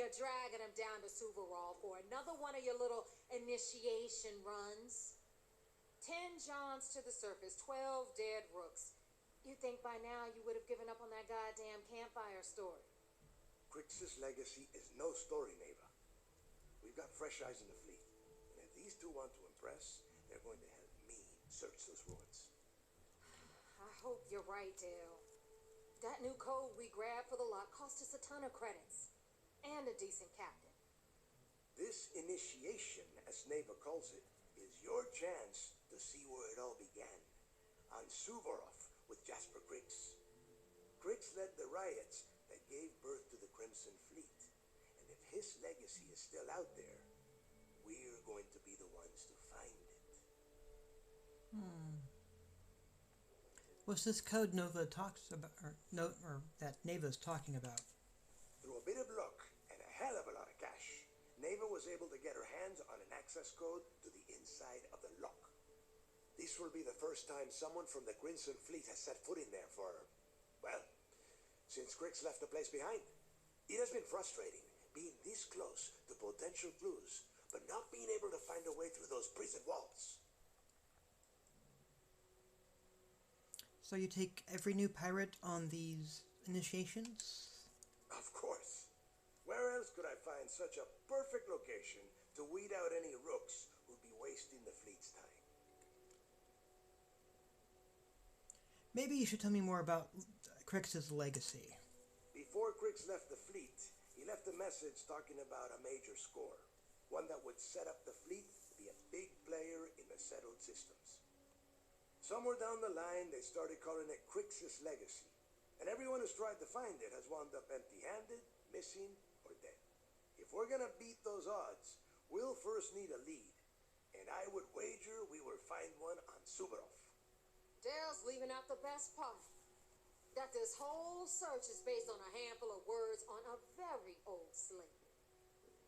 you're dragging him down to Suvarol for another one of your little initiation runs. 10 Johns to the surface, 12 dead rooks. You'd think by now you would have given up on that goddamn campfire story. Crix's legacy is no story, Neva. We've got fresh eyes in the fleet. And if these two want to impress, they're going to help me search those ruins. I hope you're right, Dale. That new code we grabbed for the lock cost us a ton of credits. And a decent captain. This initiation, as Neva calls it, is your chance to see where it all began. On Suvorov with Jasper Crix. Crix led the riots that gave birth to the Crimson Fleet. And if his legacy is still out there, we're going to be the ones to find it. What's this code Nova talks about, or that Neva's talking about? Through a bit of luck and a hell of a lot of cash, Neva was able to get her hands on an access code to the inside of the lock. This will be the first time someone from the Crimson Fleet has set foot in there for, well, since Crix left the place behind. It has been frustrating being this close to potential clues, but not being able to find a way through those prison walls. So you take every new pirate on these initiations? Of course. Where else could I find such a perfect location to weed out any rooks who'd be wasting the fleet's time? Maybe you should tell me more about Crix's legacy. Before Crix left the fleet, he left a message talking about a major score. One that would set up the fleet to be a big player in the settled systems. Somewhere down the line, they started calling it Crix's legacy. And everyone who's tried to find it has wound up empty-handed, missing, or dead. If we're gonna beat those odds, we'll first need a lead. And I would wager we will find one on Suvorov. Dale's leaving out the best part. That this whole search is based on a handful of words on a very old slate.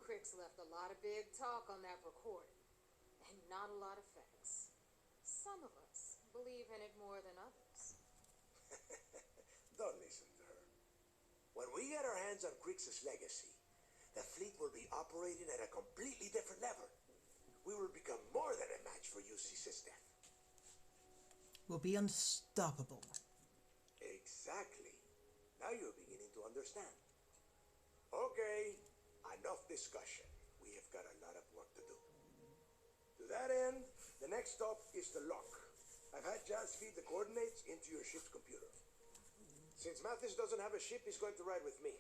Crix left a lot of big talk on that recording, and not a lot of facts. Some of us believe in it more than others. Don't listen to her. When we get our hands on Crix's legacy, the fleet will be operating at a completely different level. We will become more than a match for UC System. We'll be unstoppable. Exactly. Now you're beginning to understand. Okay, enough discussion. We have got a lot of work to do. To that end, the next stop is the lock. I've had Jazz feed the coordinates into your ship's computer. Since Mathis doesn't have a ship, he's going to ride with me.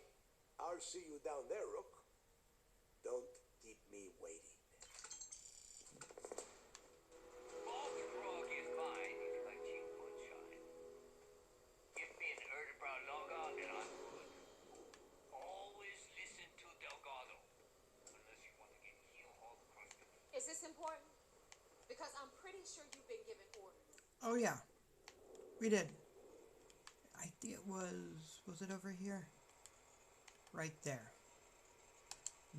I'll see you down there, Rook. Don't keep me waiting. Is this important? Because I'm pretty sure you've been given orders. Oh yeah, we did. I think it was it over here? Right there.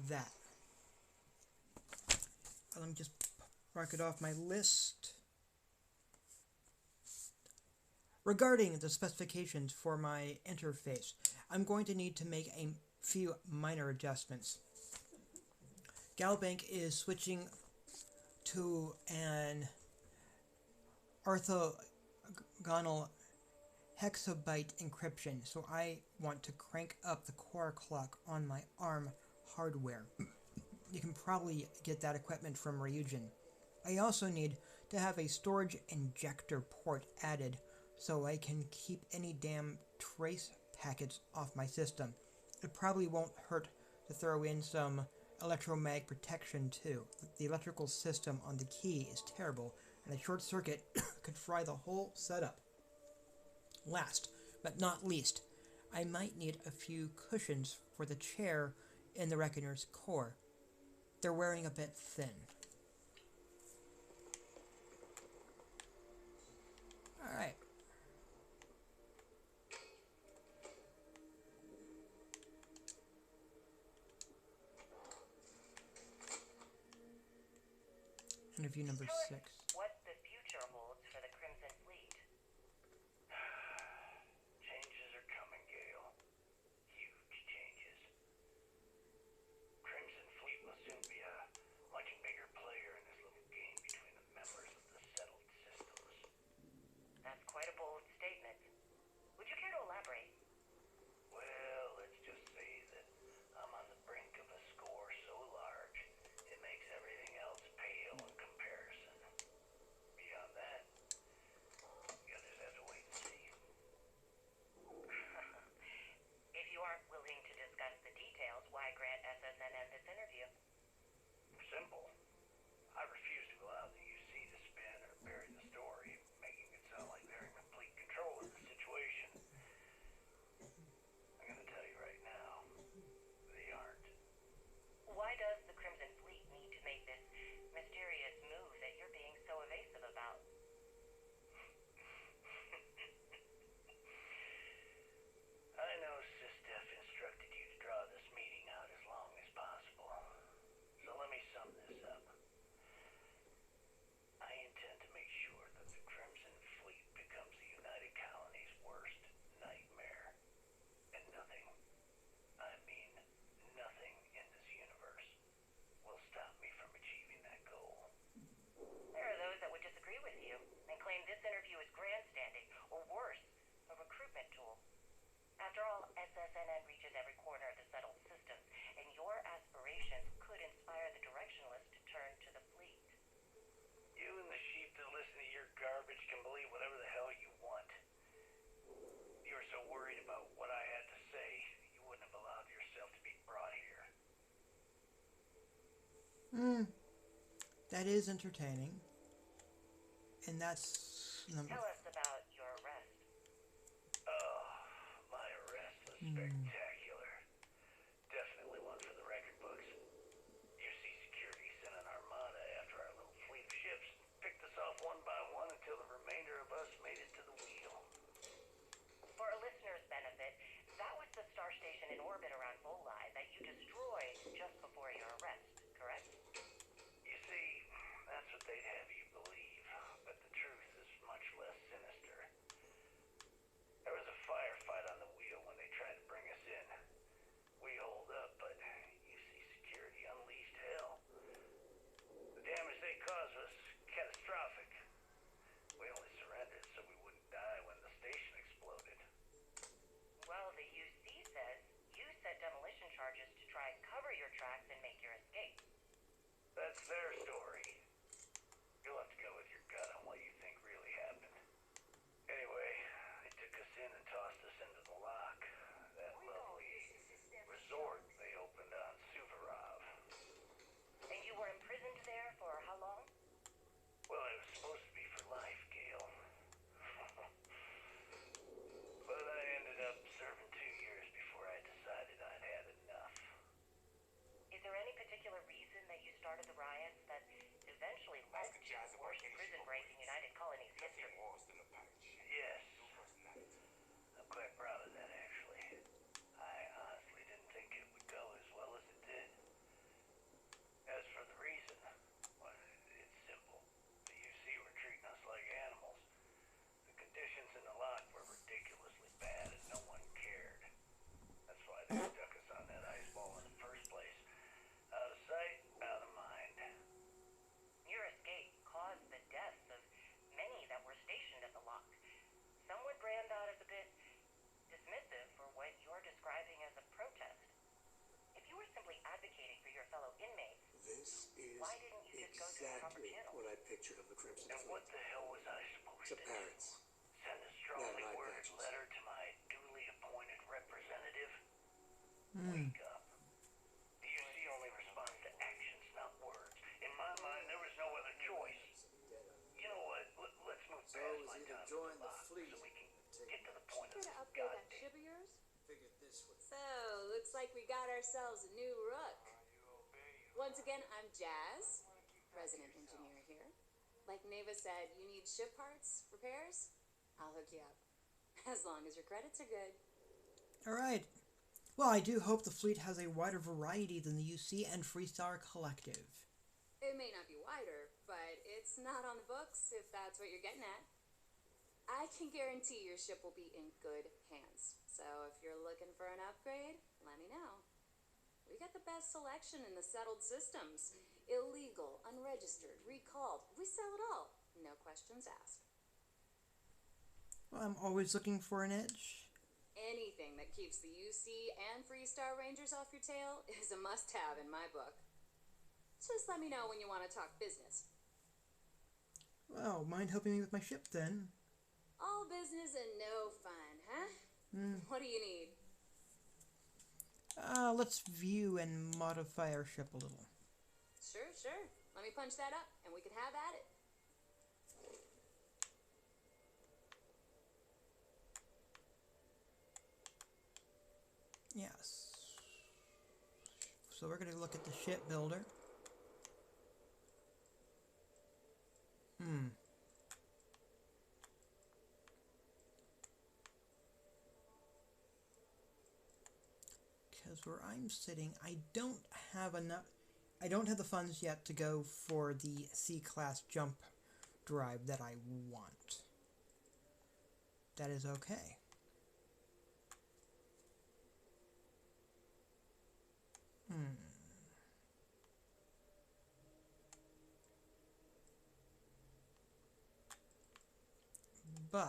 That. Let me just mark it off my list. Regarding the specifications for my interface, I'm going to need to make a few minor adjustments. Galbank is switching to an orthogonal hexabyte encryption, so I want to crank up the core clock on my ARM hardware. You can probably get that equipment from Ryujin. I also need to have a storage injector port added so I can keep any damn trace packets off my system. It probably won't hurt to throw in some electromag protection too. The electrical system on the key is terrible, and a short circuit could fry the whole setup. Last, but not least, I might need a few cushions for the chair in the Reckoner's core. They're wearing a bit thin. Alright. Interview number 6. What the future holds for the Crimson Fleet. Changes are coming, Gale. Huge changes. simple. I refuse to allow the UC to spin or bury the story, making it sound like they're in complete control of the situation. I'm gonna tell you right now, they aren't. Why does the Crimson Fleet need to make this mysterious move that you're being so evasive about? I know SysDef instructed you to draw this meeting out as long as possible. So let me sum this up. I intend to make sure that the Crimson Fleet becomes the United Colony's worst nightmare. And nothing, I mean nothing in this universe, will stop me from achieving that goal. There are those that would disagree with you and claim this interview is grandstanding, or worse, a recruitment tool. After all, SSNN reaches every corner of the settled systems, and your aspirations could inspire the directionalists to turn to the fleet. You and the sheep that listen to your garbage can believe whatever the hell you want. You were so worried about what I had to say, you wouldn't have allowed yourself to be brought here. That is entertaining. And that's number. Tell us about your arrest. Oh, my arrest was spectacular. Definitely one for the record books. UC Security sent an armada after our little fleet of ships and picked us off one by one until the remainder of us made it to the wheel. For a listener's benefit, that was the star station in orbit around Volii that you destroyed just before your arrest, correct? You see, that's what they'd have you believe, but the truth is much less sinister. There was a firefight on the wheel when they tried to bring us in. We holed up, but UC Security unleashed hell. The damage they caused was catastrophic. We only surrendered so we wouldn't die when the station exploded. Well, the UC says you set demolition charges to try and cover your tracks and make your escape. That's their story. You'll have to go with your gut on what you think really happened. Anyway, they took us in and tossed us into the lock. That lovely resort they opened on Suvorov. And you were imprisoned there for how long? Well, it was supposed to be for life, Gail. But I ended up serving 2 years before I decided I'd had enough. Is there any particular reason that you started the riots that eventually led to the worst prison break in United Colony's history? Yes. I'm quite proud of that, actually. I honestly didn't think it would go as well as it did. As for the reason, well, it's simple. The UC were treating us like animals. The conditions in the lock were ridiculously bad and no one cared. That's why they stuck us on that ice ball in the first place. Out of sight, out of mind. Your escape caused the deaths of many that were stationed at the lock. Some would brand that as a bit dismissive for what you're describing as a protest. If you were simply advocating for your fellow inmates, This is why didn't you just go through the proper exactly channels? what I pictured of the Crimson And what Fleet. the hell was I supposed To to parents. do? Send a strongly right worded patches. letter to my duly appointed representative? Wake up. The UC only responds to actions, not words. In my mind, there was no other choice. You know what? Let's move So past it was my either time join in the lock fleet so we can or take get to the point of Here to this upgrade that goddamn... ship of yours? Figured this would. So, looks like we got ourselves a new rook. Once again, I'm Jazz, resident engineer here. Like Neva said, you need ship parts, repairs? I'll hook you up. As long as your credits are good. Alright. Well, I do hope the fleet has a wider variety than the UC and Freestar Collective. It may not be wider, but it's not on the books, if that's what you're getting at. I can guarantee your ship will be in good hands. So if you're looking for an upgrade, let me know. We got the best selection in the settled systems. Illegal, unregistered, recalled. We sell it all. No questions asked. Well, I'm always looking for an edge. Anything that keeps the UC and Freestar Rangers off your tail is a must-have in my book. Just let me know when you want to talk business. Well, mind helping me with my ship then? All business and no fun, huh? What do you need? Let's view and modify our ship a little. Sure. Let me punch that up, and we can have at it. Yes. So we're going to look at the shipbuilder. Because where I'm sitting, I don't have the funds yet to go for the C-class jump drive that I want. That is okay. But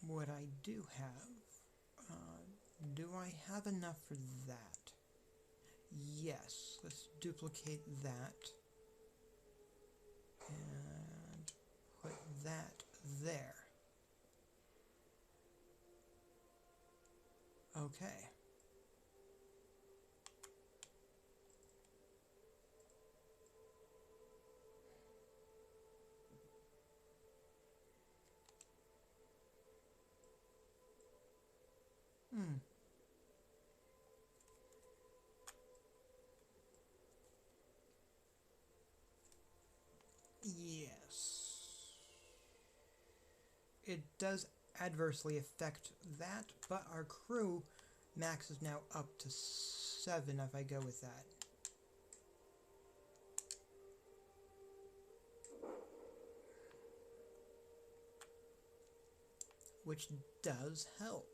what I do have, do I have enough for that? Yes, let's duplicate that and put that there. Okay. Yes. It does adversely affect that, but our crew max is now up to 7 if I go with that. Which does help.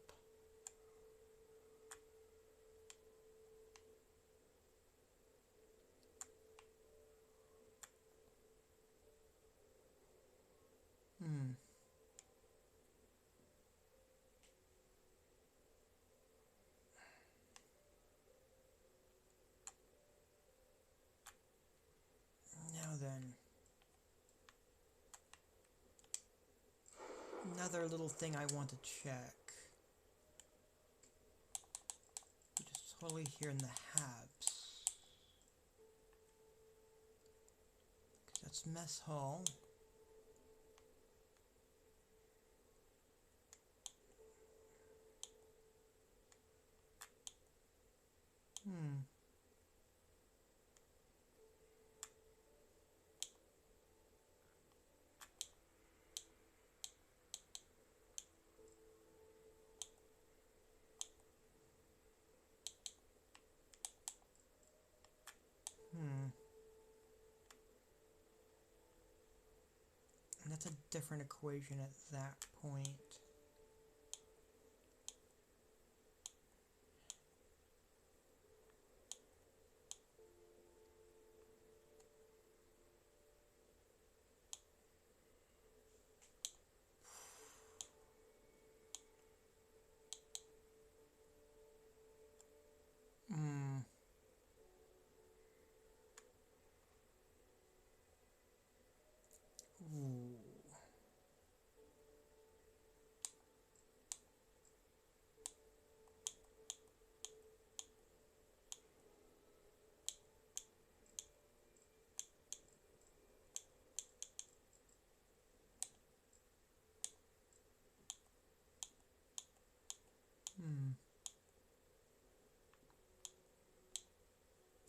Now then, another little thing I want to check, which is totally here in the Habs. That's mess hall. And that's a different equation at that point.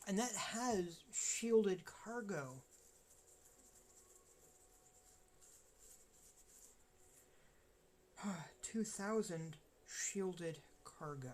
And that has shielded cargo. 2,000 shielded cargo.